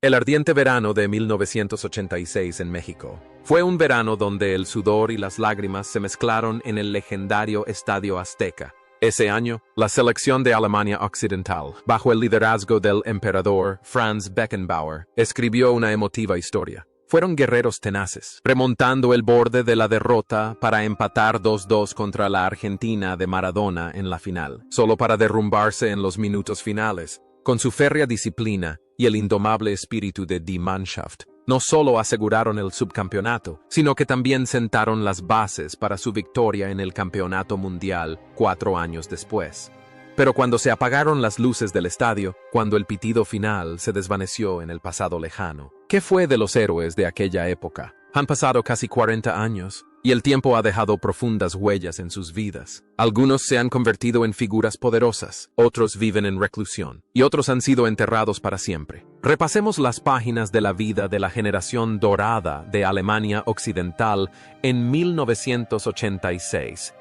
El ardiente verano de 1986 en México. Fue un verano donde el sudor y las lágrimas se mezclaron en el legendario Estadio Azteca. Ese año, la selección de Alemania Occidental, bajo el liderazgo del emperador Franz Beckenbauer, escribió una emotiva historia. Fueron guerreros tenaces, remontando el borde de la derrota para empatar 2-2 contra la Argentina de Maradona en la final, solo para derrumbarse en los minutos finales. Con su férrea disciplina y el indomable espíritu de Die Mannschaft, no solo aseguraron el subcampeonato, sino que también sentaron las bases para su victoria en el Campeonato Mundial 4 años después. Pero cuando se apagaron las luces del estadio, cuando el pitido final se desvaneció en el pasado lejano, ¿qué fue de los héroes de aquella época? Han pasado casi 40 años, y el tiempo ha dejado profundas huellas en sus vidas. Algunos se han convertido en figuras poderosas, otros viven en reclusión, y otros han sido enterrados para siempre. Repasemos las páginas de la vida de la generación dorada de Alemania Occidental en 1986.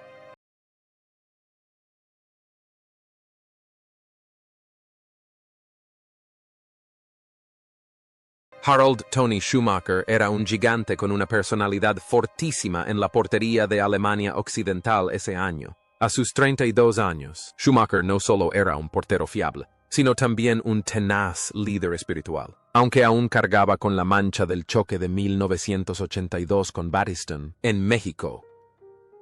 Harald Toni Schumacher era un gigante con una personalidad fortísima en la portería de Alemania Occidental ese año. A sus 32 años, Schumacher no solo era un portero fiable, sino también un tenaz líder espiritual. Aunque aún cargaba con la mancha del choque de 1982 con Battiston, en México.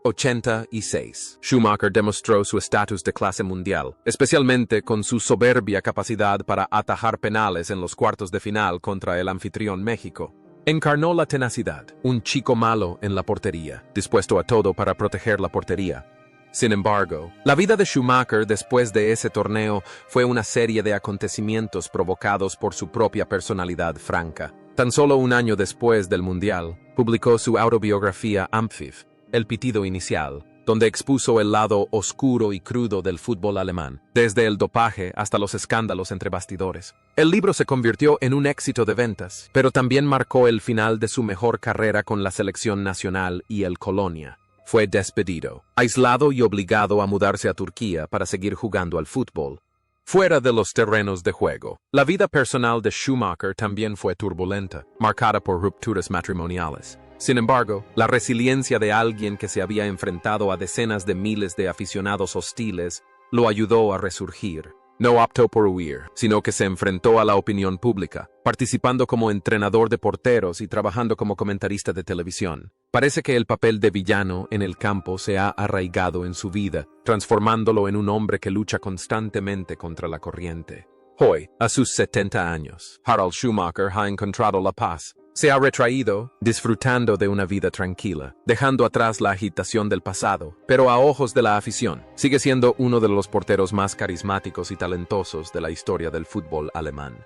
86. Schumacher demostró su estatus de clase mundial, especialmente con su soberbia capacidad para atajar penales en los cuartos de final contra el anfitrión México. Encarnó la tenacidad, un chico malo en la portería, dispuesto a todo para proteger la portería. Sin embargo, la vida de Schumacher después de ese torneo fue una serie de acontecimientos provocados por su propia personalidad franca. Tan solo un año después del Mundial, publicó su autobiografía Abpfiff, El pitido inicial, donde expuso el lado oscuro y crudo del fútbol alemán, desde el dopaje hasta los escándalos entre bastidores. El libro se convirtió en un éxito de ventas, pero también marcó el final de su mejor carrera con la selección nacional y el Colonia. Fue despedido, aislado y obligado a mudarse a Turquía para seguir jugando al fútbol. Fuera de los terrenos de juego, la vida personal de Schumacher también fue turbulenta, marcada por rupturas matrimoniales. Sin embargo, la resiliencia de alguien que se había enfrentado a decenas de miles de aficionados hostiles lo ayudó a resurgir. No optó por huir, sino que se enfrentó a la opinión pública, participando como entrenador de porteros y trabajando como comentarista de televisión. Parece que el papel de villano en el campo se ha arraigado en su vida, transformándolo en un hombre que lucha constantemente contra la corriente. Hoy, a sus 70 años, Harald Schumacher ha encontrado la paz. Se ha retraído, disfrutando de una vida tranquila, dejando atrás la agitación del pasado, pero a ojos de la afición, sigue siendo uno de los porteros más carismáticos y talentosos de la historia del fútbol alemán.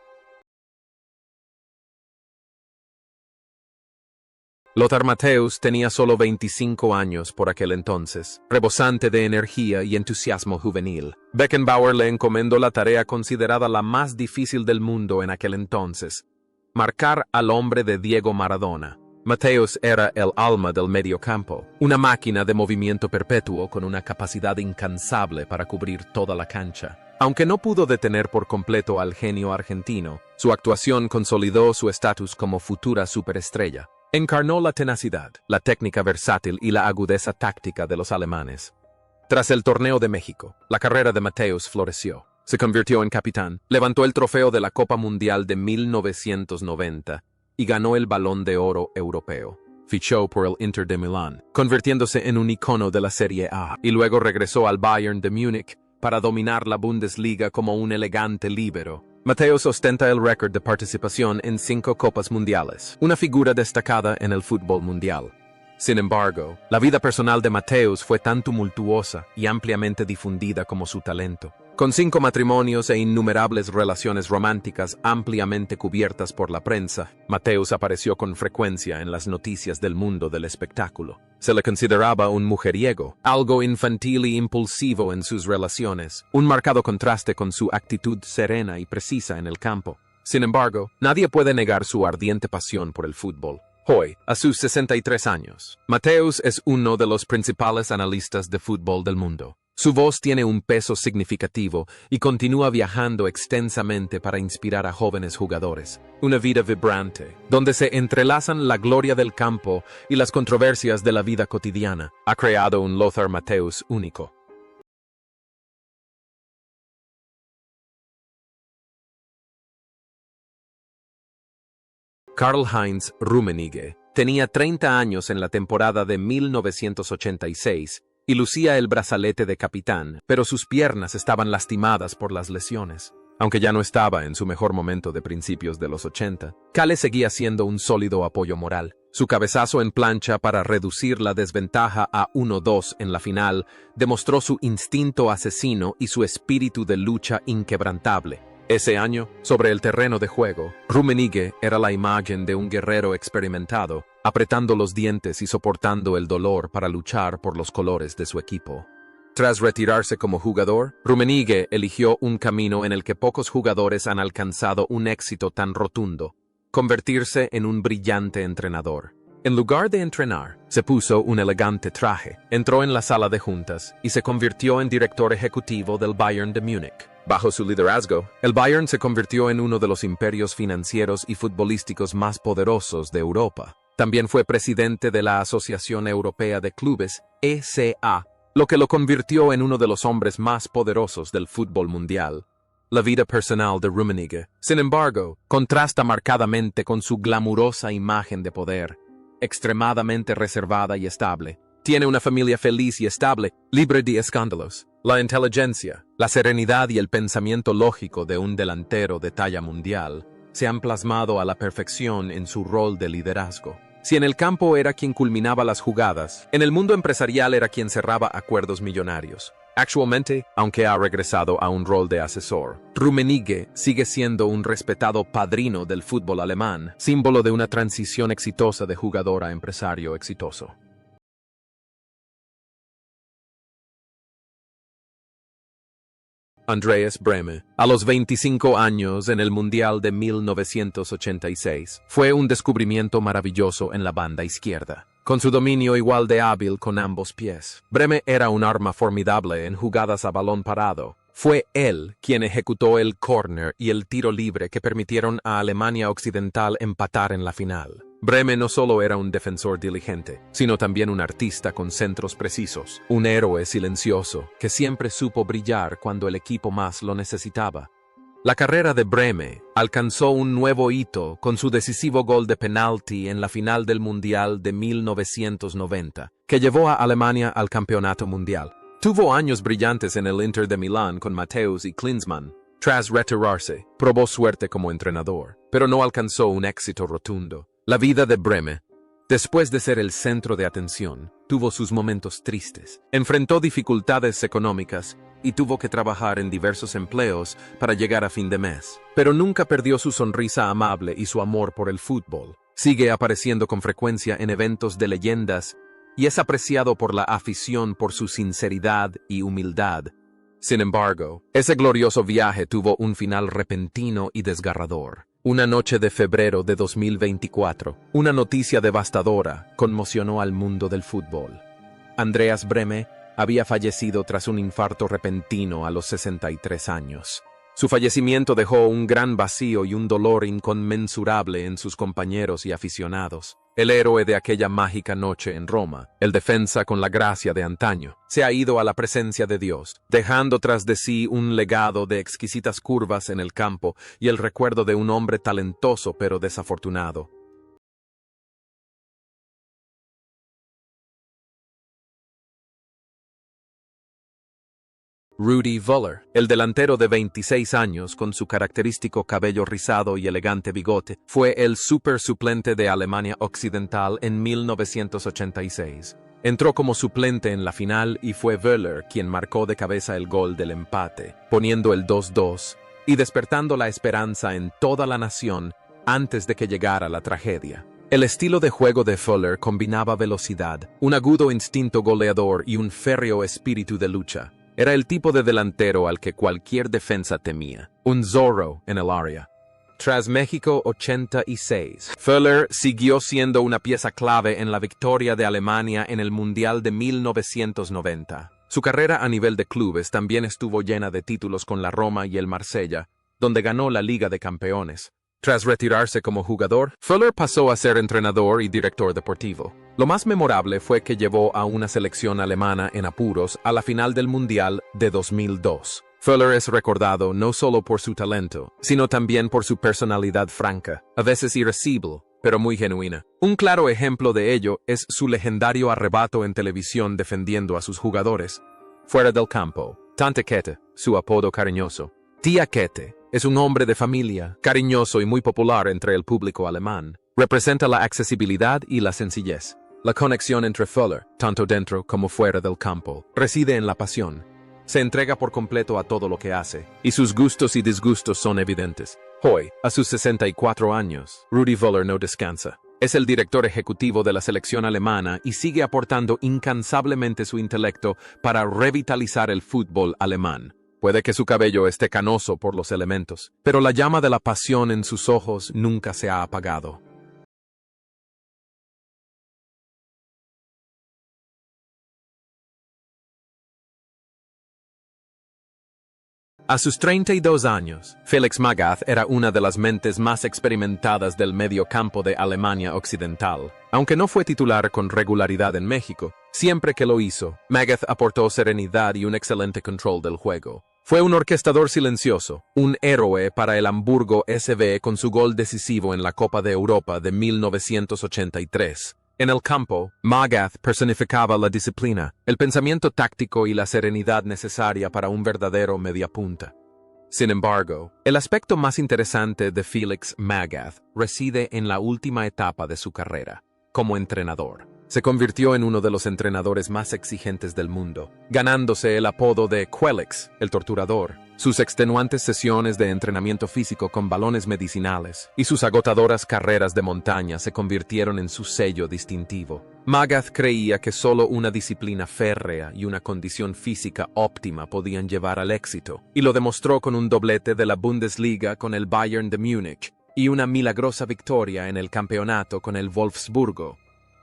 Lothar Matthäus tenía solo 25 años por aquel entonces, rebosante de energía y entusiasmo juvenil. Beckenbauer le encomendó la tarea considerada la más difícil del mundo en aquel entonces: marcar al hombre de Diego Maradona. Matthäus era el alma del mediocampo, una máquina de movimiento perpetuo con una capacidad incansable para cubrir toda la cancha. Aunque no pudo detener por completo al genio argentino, su actuación consolidó su estatus como futura superestrella. Encarnó la tenacidad, la técnica versátil y la agudeza táctica de los alemanes. Tras el Torneo de México, la carrera de Matthäus floreció. Se convirtió en capitán, levantó el trofeo de la Copa Mundial de 1990 y ganó el Balón de Oro europeo. Fichó por el Inter de Milán, convirtiéndose en un icono de la Serie A, y luego regresó al Bayern de Múnich para dominar la Bundesliga como un elegante líbero. Matthäus ostenta el récord de participación en 5 Copas Mundiales, una figura destacada en el fútbol mundial. Sin embargo, la vida personal de Matthäus fue tan tumultuosa y ampliamente difundida como su talento. Con 5 matrimonios e innumerables relaciones románticas ampliamente cubiertas por la prensa, Matthäus apareció con frecuencia en las noticias del mundo del espectáculo. Se le consideraba un mujeriego, algo infantil y impulsivo en sus relaciones, un marcado contraste con su actitud serena y precisa en el campo. Sin embargo, nadie puede negar su ardiente pasión por el fútbol. Hoy, a sus 63 años, Matthäus es uno de los principales analistas de fútbol del mundo. Su voz tiene un peso significativo y continúa viajando extensamente para inspirar a jóvenes jugadores. Una vida vibrante, donde se entrelazan la gloria del campo y las controversias de la vida cotidiana, ha creado un Lothar Matthäus único. Karl-Heinz Rummenigge tenía 30 años en la temporada de 1986 y lucía el brazalete de capitán, pero sus piernas estaban lastimadas por las lesiones. Aunque ya no estaba en su mejor momento de principios de los 80, Kalle seguía siendo un sólido apoyo moral. Su cabezazo en plancha para reducir la desventaja a 1-2 en la final demostró su instinto asesino y su espíritu de lucha inquebrantable. Ese año, sobre el terreno de juego, Rummenigge era la imagen de un guerrero experimentado, apretando los dientes y soportando el dolor para luchar por los colores de su equipo. Tras retirarse como jugador, Rummenigge eligió un camino en el que pocos jugadores han alcanzado un éxito tan rotundo: convertirse en un brillante entrenador. En lugar de entrenar, se puso un elegante traje, entró en la sala de juntas y se convirtió en director ejecutivo del Bayern de Múnich. Bajo su liderazgo, el Bayern se convirtió en uno de los imperios financieros y futbolísticos más poderosos de Europa. También fue presidente de la Asociación Europea de Clubes, ECA, lo que lo convirtió en uno de los hombres más poderosos del fútbol mundial. La vida personal de Rummenigge, sin embargo, contrasta marcadamente con su glamurosa imagen de poder. Extremadamente reservada y estable. Tiene una familia feliz y estable, libre de escándalos. La inteligencia, la serenidad y el pensamiento lógico de un delantero de talla mundial se han plasmado a la perfección en su rol de liderazgo. Si en el campo era quien culminaba las jugadas, en el mundo empresarial era quien cerraba acuerdos millonarios. Actualmente, aunque ha regresado a un rol de asesor, Rummenigge sigue siendo un respetado padrino del fútbol alemán, símbolo de una transición exitosa de jugador a empresario exitoso. Andreas Brehme, a los 25 años en el Mundial de 1986, fue un descubrimiento maravilloso en la banda izquierda. Con su dominio igual de hábil con ambos pies, Brehme era un arma formidable en jugadas a balón parado. Fue él quien ejecutó el córner y el tiro libre que permitieron a Alemania Occidental empatar en la final. Brehme no solo era un defensor diligente, sino también un artista con centros precisos, un héroe silencioso que siempre supo brillar cuando el equipo más lo necesitaba. La carrera de Brehme alcanzó un nuevo hito con su decisivo gol de penalti en la final del Mundial de 1990, que llevó a Alemania al campeonato mundial. Tuvo años brillantes en el Inter de Milán con Matthäus y Klinsmann. Tras retirarse, probó suerte como entrenador, pero no alcanzó un éxito rotundo. La vida de Brehme, después de ser el centro de atención, tuvo sus momentos tristes. Enfrentó dificultades económicas y tuvo que trabajar en diversos empleos para llegar a fin de mes. Pero nunca perdió su sonrisa amable y su amor por el fútbol. Sigue apareciendo con frecuencia en eventos de leyendas y es apreciado por la afición por su sinceridad y humildad. Sin embargo, ese glorioso viaje tuvo un final repentino y desgarrador. Una noche de febrero de 2024, una noticia devastadora conmocionó al mundo del fútbol. Andreas Brehme había fallecido tras un infarto repentino a los 63 años. Su fallecimiento dejó un gran vacío y un dolor inconmensurable en sus compañeros y aficionados. El héroe de aquella mágica noche en Roma, el defensa con la gracia de antaño, se ha ido a la presencia de Dios, dejando tras de sí un legado de exquisitas curvas en el campo y el recuerdo de un hombre talentoso pero desafortunado. Rudi Völler, el delantero de 26 años con su característico cabello rizado y elegante bigote, fue el super suplente de Alemania Occidental en 1986. Entró como suplente en la final y fue Völler quien marcó de cabeza el gol del empate, poniendo el 2-2 y despertando la esperanza en toda la nación antes de que llegara la tragedia. El estilo de juego de Völler combinaba velocidad, un agudo instinto goleador y un férreo espíritu de lucha. Era el tipo de delantero al que cualquier defensa temía, un Zorro en el área. Tras México 86, Völler siguió siendo una pieza clave en la victoria de Alemania en el Mundial de 1990. Su carrera a nivel de clubes también estuvo llena de títulos con la Roma y el Marsella, donde ganó la Liga de Campeones. Tras retirarse como jugador, Fuller pasó a ser entrenador y director deportivo. Lo más memorable fue que llevó a una selección alemana en apuros a la final del Mundial de 2002. Fuller es recordado no solo por su talento, sino también por su personalidad franca, a veces irascible, pero muy genuina. Un claro ejemplo de ello es su legendario arrebato en televisión defendiendo a sus jugadores. Fuera del campo, Tante Kete, su apodo cariñoso. Tía Kete es un hombre de familia, cariñoso y muy popular entre el público alemán. Representa la accesibilidad y la sencillez. La conexión entre Fuller, tanto dentro como fuera del campo, reside en la pasión. Se entrega por completo a todo lo que hace, y sus gustos y disgustos son evidentes. Hoy, a sus 64 años, Rudi Völler no descansa. Es el director ejecutivo de la selección alemana y sigue aportando incansablemente su intelecto para revitalizar el fútbol alemán. Puede que su cabello esté canoso por los elementos, pero la llama de la pasión en sus ojos nunca se ha apagado. A sus 32 años, Felix Magath era una de las mentes más experimentadas del mediocampo de Alemania Occidental. Aunque no fue titular con regularidad en México, siempre que lo hizo, Magath aportó serenidad y un excelente control del juego. Fue un orquestador silencioso, un héroe para el Hamburgo SV con su gol decisivo en la Copa de Europa de 1983. En el campo, Magath personificaba la disciplina, el pensamiento táctico y la serenidad necesaria para un verdadero mediapunta. Sin embargo, el aspecto más interesante de Felix Magath reside en la última etapa de su carrera, como entrenador. Se convirtió en uno de los entrenadores más exigentes del mundo, ganándose el apodo de Quelix, el torturador. Sus extenuantes sesiones de entrenamiento físico con balones medicinales y sus agotadoras carreras de montaña se convirtieron en su sello distintivo. Magath creía que solo una disciplina férrea y una condición física óptima podían llevar al éxito, y lo demostró con un doblete de la Bundesliga con el Bayern de Múnich y una milagrosa victoria en el campeonato con el Wolfsburgo.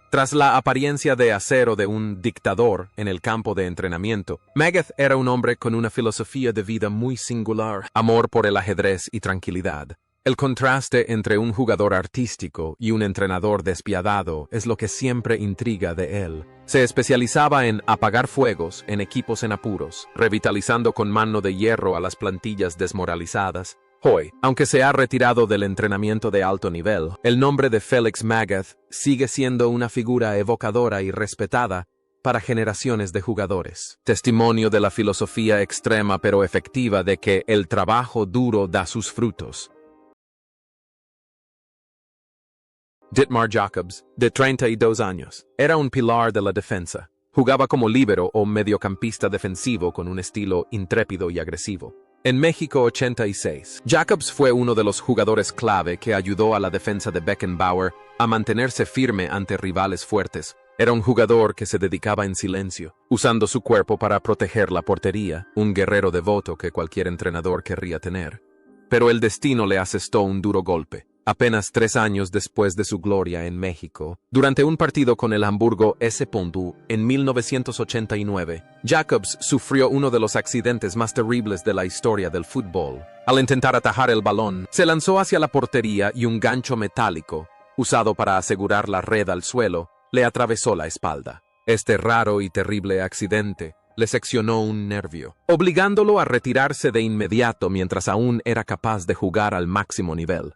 Tras la apariencia de acero de un dictador en el campo de entrenamiento, Magath era un hombre con una filosofía de vida muy singular, amor por el ajedrez y tranquilidad. El contraste entre un jugador artístico y un entrenador despiadado es lo que siempre intriga de él. Se especializaba en apagar fuegos en equipos en apuros, revitalizando con mano de hierro a las plantillas desmoralizadas. Hoy, aunque se ha retirado del entrenamiento de alto nivel, el nombre de Felix Magath sigue siendo una figura evocadora y respetada para generaciones de jugadores. Testimonio de la filosofía extrema pero efectiva de que el trabajo duro da sus frutos. Dietmar Jacobs, de 32 años, era un pilar de la defensa. Jugaba como líbero o mediocampista defensivo con un estilo intrépido y agresivo. En México 86, Jacobs fue uno de los jugadores clave que ayudó a la defensa de Beckenbauer a mantenerse firme ante rivales fuertes. Era un jugador que se dedicaba en silencio, usando su cuerpo para proteger la portería, un guerrero devoto que cualquier entrenador querría tener. Pero el destino le asestó un duro golpe. Apenas 3 años después de su gloria en México, durante un partido con el Hamburgo SV en 1989, Jacobs sufrió uno de los accidentes más terribles de la historia del fútbol. Al intentar atajar el balón, se lanzó hacia la portería y un gancho metálico, usado para asegurar la red al suelo, le atravesó la espalda. Este raro y terrible accidente le seccionó un nervio, obligándolo a retirarse de inmediato mientras aún era capaz de jugar al máximo nivel.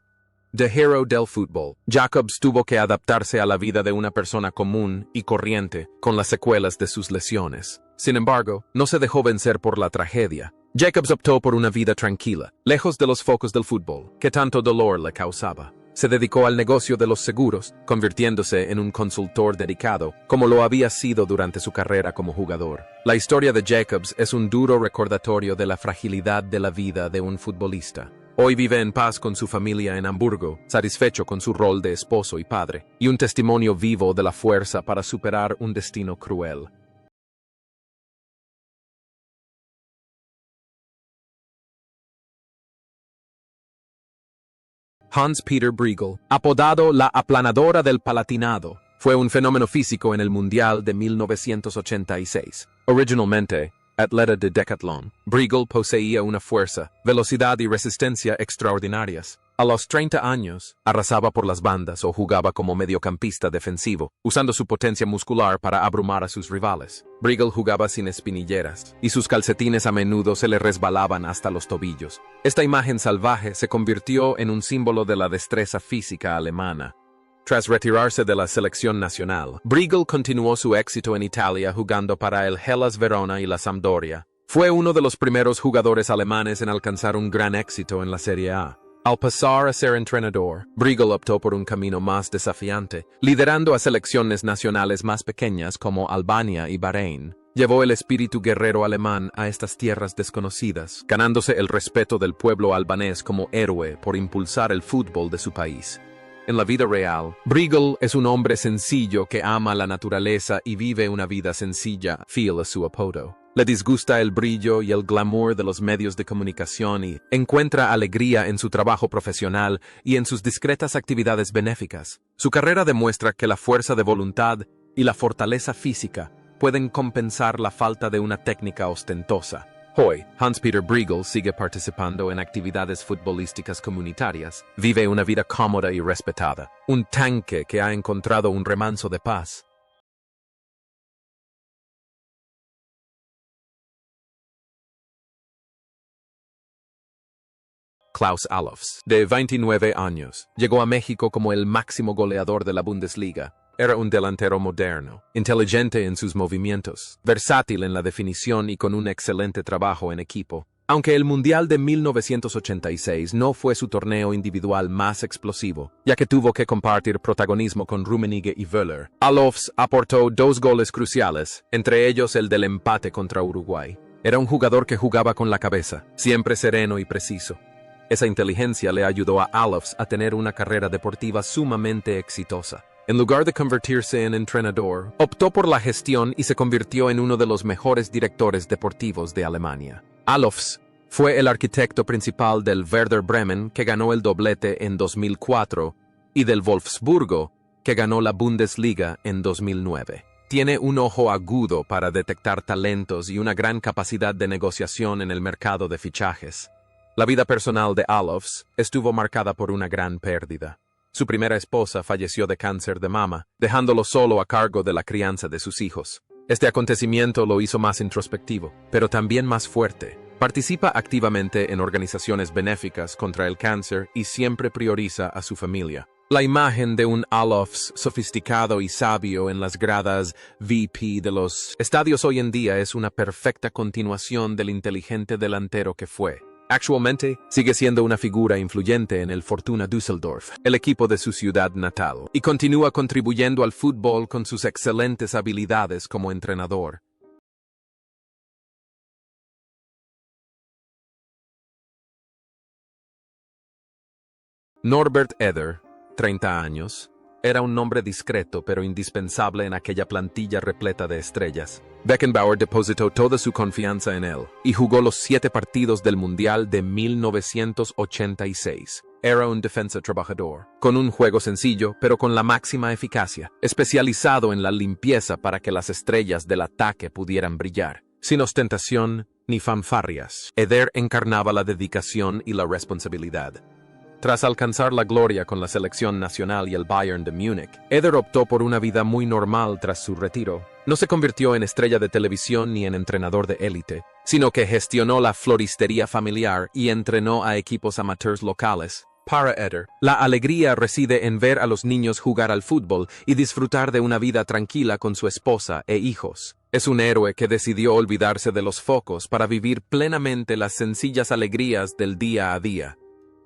The Hero del Fútbol, Jacobs tuvo que adaptarse a la vida de una persona común y corriente con las secuelas de sus lesiones. Sin embargo, no se dejó vencer por la tragedia. Jacobs optó por una vida tranquila, lejos de los focos del fútbol, que tanto dolor le causaba. Se dedicó al negocio de los seguros, convirtiéndose en un consultor dedicado, como lo había sido durante su carrera como jugador. La historia de Jacobs es un duro recordatorio de la fragilidad de la vida de un futbolista. Hoy vive en paz con su familia en Hamburgo, satisfecho con su rol de esposo y padre, y un testimonio vivo de la fuerza para superar un destino cruel. Hans-Peter Briegel, apodado la aplanadora del Palatinado, Fue un fenómeno físico en el Mundial de 1986. Originalmente, atleta de decatlón, Briegel poseía una fuerza, velocidad y resistencia extraordinarias. A los 30 años, arrasaba por las bandas o jugaba como mediocampista defensivo, usando su potencia muscular para abrumar a sus rivales. Briegel jugaba sin espinilleras, y sus calcetines a menudo se le resbalaban hasta los tobillos. Esta imagen salvaje se convirtió en un símbolo de la destreza física alemana. Tras retirarse de la selección nacional, Briegel continuó su éxito en Italia jugando para el Hellas Verona y la Sampdoria. Fue uno de los primeros jugadores alemanes en alcanzar un gran éxito en la Serie A. Al pasar a ser entrenador, Briegel optó por un camino más desafiante, liderando a selecciones nacionales más pequeñas como Albania y Bahrein. Llevó el espíritu guerrero alemán a estas tierras desconocidas, ganándose el respeto del pueblo albanés como héroe por impulsar el fútbol de su país. En la vida real, Briegel es un hombre sencillo que ama la naturaleza y vive una vida sencilla, fiel a su apodo. Le disgusta el brillo y el glamour de los medios de comunicación y encuentra alegría en su trabajo profesional y en sus discretas actividades benéficas. Su carrera demuestra que la fuerza de voluntad y la fortaleza física pueden compensar la falta de una técnica ostentosa. Hoy, Hans-Peter Briegel sigue participando en actividades futbolísticas comunitarias, vive una vida cómoda y respetada, un tanque que ha encontrado un remanso de paz. Klaus Allofs, de 29 años, llegó a México como el máximo goleador de la Bundesliga. Era un delantero moderno, inteligente en sus movimientos, versátil en la definición y con un excelente trabajo en equipo. Aunque el Mundial de 1986 no fue su torneo individual más explosivo, ya que tuvo que compartir protagonismo con Rummenigge y Wöhler, Allofs aportó 2 goles cruciales, entre ellos el del empate contra Uruguay. Era un jugador que jugaba con la cabeza, siempre sereno y preciso. Esa inteligencia le ayudó a Allofs a tener una carrera deportiva sumamente exitosa. En lugar de convertirse en entrenador, optó por la gestión y se convirtió en uno de los mejores directores deportivos de Alemania. Allofs fue el arquitecto principal del Werder Bremen, que ganó el doblete en 2004, y del Wolfsburgo, que ganó la Bundesliga en 2009. Tiene un ojo agudo para detectar talentos y una gran capacidad de negociación en el mercado de fichajes. La vida personal de Allofs estuvo marcada por una gran pérdida. Su primera esposa falleció de cáncer de mama, dejándolo solo a cargo de la crianza de sus hijos. Este acontecimiento lo hizo más introspectivo, pero también más fuerte. Participa activamente en organizaciones benéficas contra el cáncer y siempre prioriza a su familia. La imagen de un Allofs sofisticado y sabio en las gradas VIP de los estadios hoy en día es una perfecta continuación del inteligente delantero que fue. Actualmente, sigue siendo una figura influyente en el Fortuna Düsseldorf, el equipo de su ciudad natal, y continúa contribuyendo al fútbol con sus excelentes habilidades como entrenador. Norbert Eder, 30 años, era un nombre discreto pero indispensable en aquella plantilla repleta de estrellas. Beckenbauer depositó toda su confianza en él y jugó los 7 partidos del Mundial de 1986. Era un defensa trabajador, con un juego sencillo pero con la máxima eficacia, especializado en la limpieza para que las estrellas del ataque pudieran brillar. Sin ostentación ni fanfarrias, Eder encarnaba la dedicación y la responsabilidad. Tras alcanzar la gloria con la selección nacional y el Bayern de Múnich, Eder optó por una vida muy normal tras su retiro. No se convirtió en estrella de televisión ni en entrenador de élite, sino que gestionó la floristería familiar y entrenó a equipos amateurs locales. Para Eder, la alegría reside en ver a los niños jugar al fútbol y disfrutar de una vida tranquila con su esposa e hijos. Es un héroe que decidió olvidarse de los focos para vivir plenamente las sencillas alegrías del día a día.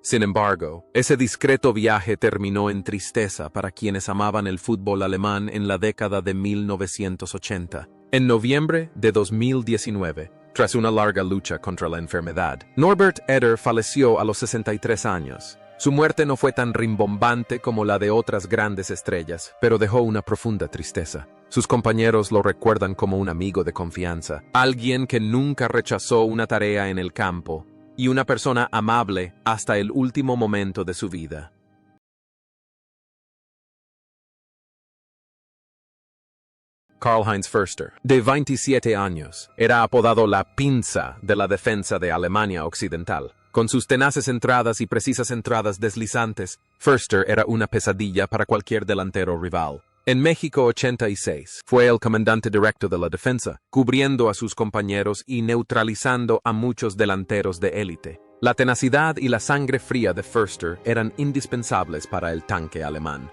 Sin embargo, ese discreto viaje terminó en tristeza para quienes amaban el fútbol alemán en la década de 1980. En noviembre de 2019, tras una larga lucha contra la enfermedad, Norbert Eder falleció a los 63 años. Su muerte no fue tan rimbombante como la de otras grandes estrellas, pero dejó una profunda tristeza. Sus compañeros lo recuerdan como un amigo de confianza, alguien que nunca rechazó una tarea en el campo, y una persona amable hasta el último momento de su vida. Karl-Heinz Förster, de 27 años, era apodado la pinza de la defensa de Alemania Occidental. Con sus tenaces entradas y precisas entradas deslizantes, Förster era una pesadilla para cualquier delantero rival. En México 86, fue el comandante directo de la defensa, cubriendo a sus compañeros y neutralizando a muchos delanteros de élite. La tenacidad y la sangre fría de Förster eran indispensables para el tanque alemán.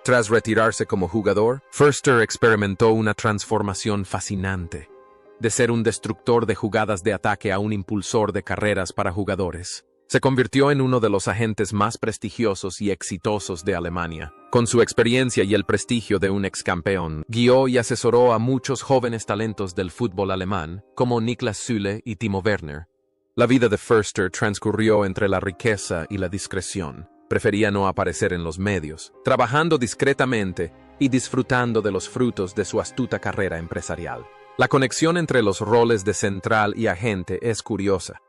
Tras retirarse como jugador, Förster experimentó una transformación fascinante. De ser un destructor de jugadas de ataque a un impulsor de carreras para jugadores. Se convirtió en uno de los agentes más prestigiosos y exitosos de Alemania. Con su experiencia y el prestigio de un ex-campeón, guió y asesoró a muchos jóvenes talentos del fútbol alemán, como Niklas Süle y Timo Werner. La vida de Förster transcurrió entre la riqueza y la discreción. Prefería no aparecer en los medios, trabajando discretamente y disfrutando de los frutos de su astuta carrera empresarial. La conexión entre los roles de central y agente es curiosa.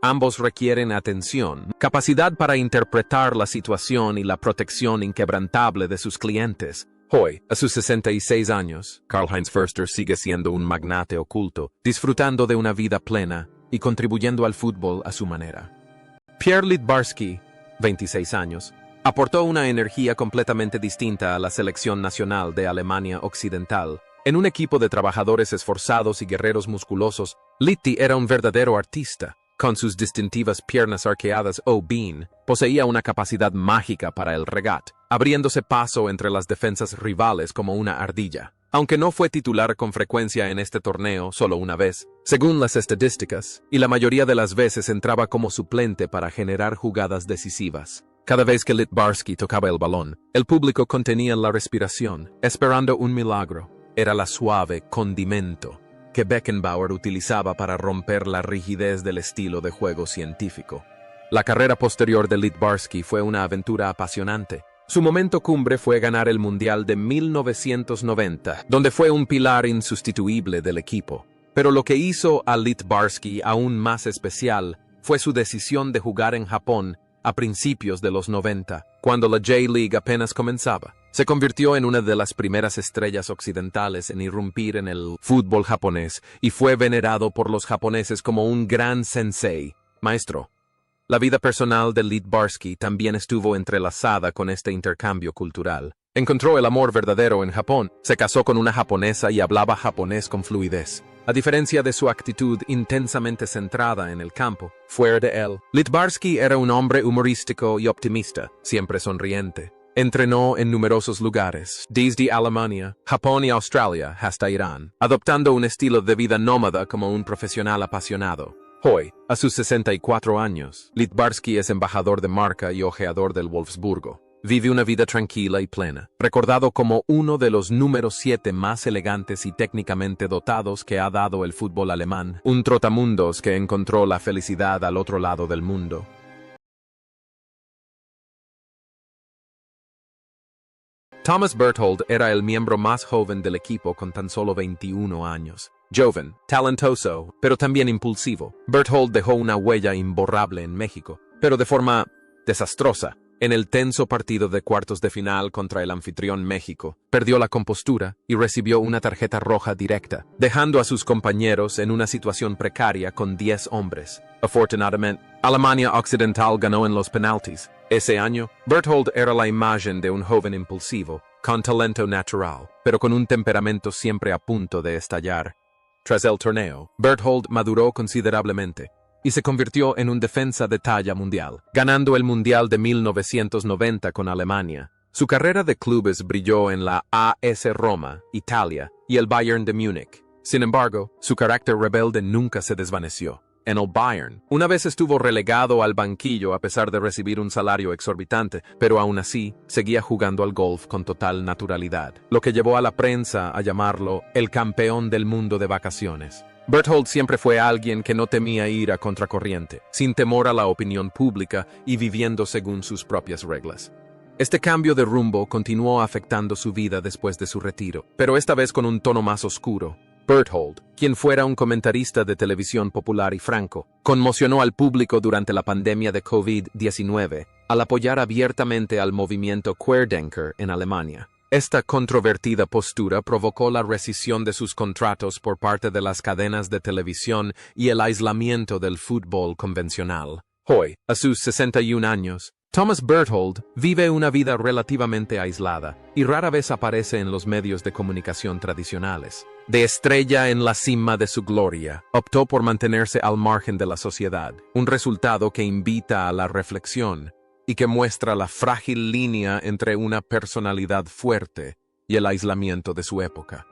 Ambos requieren atención, capacidad para interpretar la situación y la protección inquebrantable de sus clientes. Hoy, a sus 66 años, Karl-Heinz Förster sigue siendo un magnate oculto, disfrutando de una vida plena y contribuyendo al fútbol a su manera. Pierre Littbarski, 26 años, aportó una energía completamente distinta a la selección nacional de Alemania Occidental. En un equipo de trabajadores esforzados y guerreros musculosos, Litti era un verdadero artista. Con sus distintivas piernas arqueadas o bean, poseía una capacidad mágica para el regate, abriéndose paso entre las defensas rivales como una ardilla. Aunque no fue titular con frecuencia en este torneo solo una vez, según las estadísticas, y la mayoría de las veces entraba como suplente para generar jugadas decisivas. Cada vez que Littbarski tocaba el balón, el público contenía la respiración, esperando un milagro. Era la suave condimento que Beckenbauer utilizaba para romper la rigidez del estilo de juego científico. La carrera posterior de Littbarski fue una aventura apasionante. Su momento cumbre fue ganar el Mundial de 1990, donde fue un pilar insustituible del equipo. Pero lo que hizo a Littbarski aún más especial fue su decisión de jugar en Japón a principios de los 90, cuando la J-League apenas comenzaba. Se convirtió en una de las primeras estrellas occidentales en irrumpir en el fútbol japonés y fue venerado por los japoneses como un gran sensei, maestro. La vida personal de Littbarski también estuvo entrelazada con este intercambio cultural. Encontró el amor verdadero en Japón, se casó con una japonesa y hablaba japonés con fluidez. A diferencia de su actitud intensamente centrada en el campo, fuera de él, Littbarski era un hombre humorístico y optimista, siempre sonriente. Entrenó en numerosos lugares, desde Alemania, Japón y Australia hasta Irán, adoptando un estilo de vida nómada como un profesional apasionado. Hoy, a sus 64 años, Littbarski es embajador de marca y ojeador del Wolfsburgo. Vive una vida tranquila y plena, recordado como uno de los números 7 más elegantes y técnicamente dotados que ha dado el fútbol alemán, un trotamundos que encontró la felicidad al otro lado del mundo. Thomas Berthold era el miembro más joven del equipo con tan solo 21 años. Joven, talentoso, pero también impulsivo, Berthold dejó una huella imborrable en México, pero de forma desastrosa. En el tenso partido de cuartos de final contra el anfitrión México, perdió la compostura y recibió una tarjeta roja directa, dejando a sus compañeros en una situación precaria con 10 hombres. Afortunadamente, Alemania Occidental ganó en los penaltis. Ese año, Berthold era la imagen de un joven impulsivo, con talento natural, pero con un temperamento siempre a punto de estallar. Tras el torneo, Berthold maduró considerablemente y se convirtió en un defensa de talla mundial, ganando el Mundial de 1990 con Alemania. Su carrera de clubes brilló en la AS Roma, Italia, y el Bayern de Múnich. Sin embargo, su carácter rebelde nunca se desvaneció. En el Bayern, una vez estuvo relegado al banquillo a pesar de recibir un salario exorbitante, pero aún así, seguía jugando al golf con total naturalidad, lo que llevó a la prensa a llamarlo el campeón del mundo de vacaciones. Berthold siempre fue alguien que no temía ir a contracorriente, sin temor a la opinión pública y viviendo según sus propias reglas. Este cambio de rumbo continuó afectando su vida después de su retiro, pero esta vez con un tono más oscuro. Berthold, quien fuera un comentarista de televisión popular y franco, conmocionó al público durante la pandemia de COVID-19 al apoyar abiertamente al movimiento Querdenker en Alemania. Esta controvertida postura provocó la rescisión de sus contratos por parte de las cadenas de televisión y el aislamiento del fútbol convencional. Hoy, a sus 61 años, Thomas Berthold vive una vida relativamente aislada y rara vez aparece en los medios de comunicación tradicionales. De estrella en la cima de su gloria, optó por mantenerse al margen de la sociedad, un resultado que invita a la reflexión y que muestra la frágil línea entre una personalidad fuerte y el aislamiento de su época.